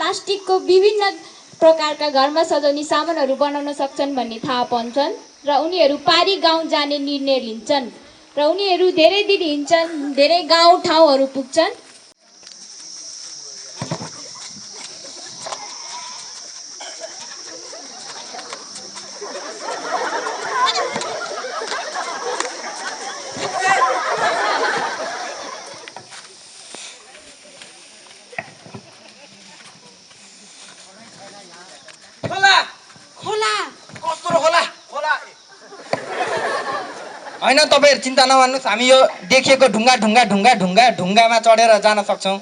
प्लास्टिकको विभिन्न प्रकारका घरमा सजाउने सामानहरू बनाउन सक्छन् भन्ने थाहा पाउँछन् र उनीहरू पारी गाउँ जाने निर्णय लिन्छन् र उनीहरू धेरै दिन हिँड्छन्, धेरै गाउँ ठाउँहरू पुग्छन्। हैन, तपाईहरु चिन्ता नमान्नुस्, हामी यो देखिएको ढुङ्गामा चढेर जान सक्छौं।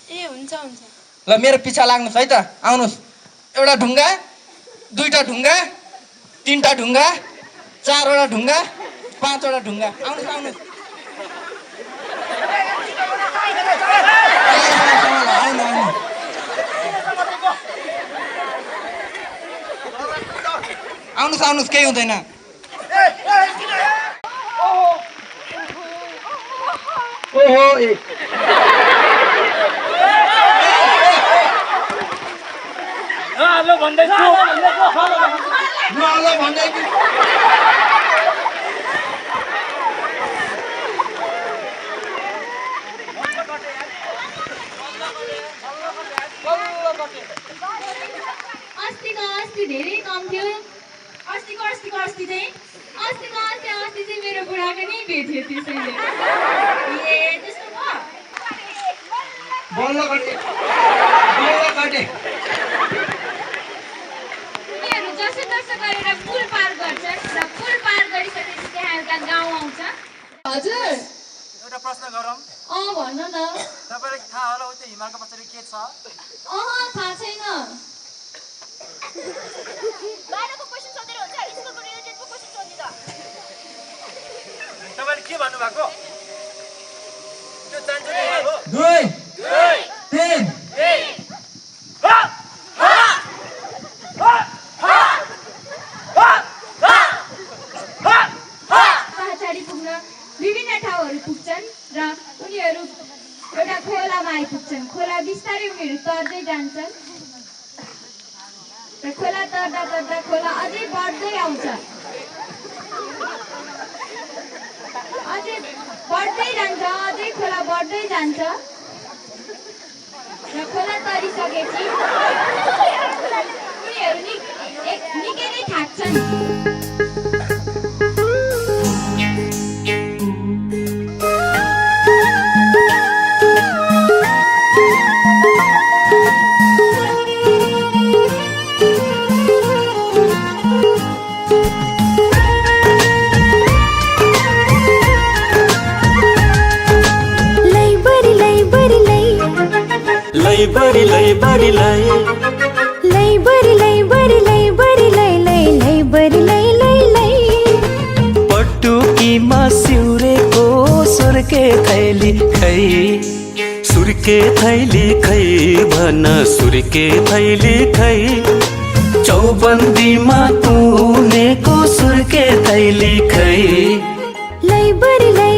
ए हुन्छ हुन्छ। ल मेरो पिछा लाग्नुस् है त, आउनुस्। एउटा ढुङ्गा, दुईटा ढुङ्गा, तीनटा ढुङ्गा, चारवटा ढुङ्गा, पाँचवटा ढुङ्गा, आउनुस् आउनुस्। आउनुस् आउनुस्, केही हुँदैन। ओहो ए ल भन्दैछु ल भन्दै अस्ति धेरै कम थियो। अस्ति चाहिँ मेरो बुढाको नै भेट्यो त्यसैले। ए त्यस्तो भयो? बल्ल काटे। उनीहरू जसो गरेर पुल पार गर्छन् र पुल पार गरिसकेपछि त्यहाँ एउटा गाउँ आउँछ। हजुर एउटा प्रश्न गरौँ। भन्नु न। तपाईलाई थाहा होला उतै हिमालको पछाडि के छ? थाहा छैन। बाहिरको क्वेशन सोधेर हुन्छ, स्कुलको रिलेटेडको क्वेशन सोधिदा। तपाईले के भन्नु भएको? त्यो जान्छ नि हो। 2 3 पछाडि पुग्न विभिन्न ठाउँहरू पुग्छन् र उनीहरू एउटा खोलामा आइपुग्छन्। खोला बिस्तारै उनीहरू तर्दै जान्छन् र खोला तर्दा खोला अझै बढ्दै आउँछ। अझै खोला बढ्दै जान्छ र खोला तरिसकेपछि उनीहरू निकै नै थाक्छन्। पटुकीमा सिउरेको सुर्के थैली खै भन सुर्के थैली खै चौबन्दीमा तुनेको सुर्के थैली खै लै बरी लै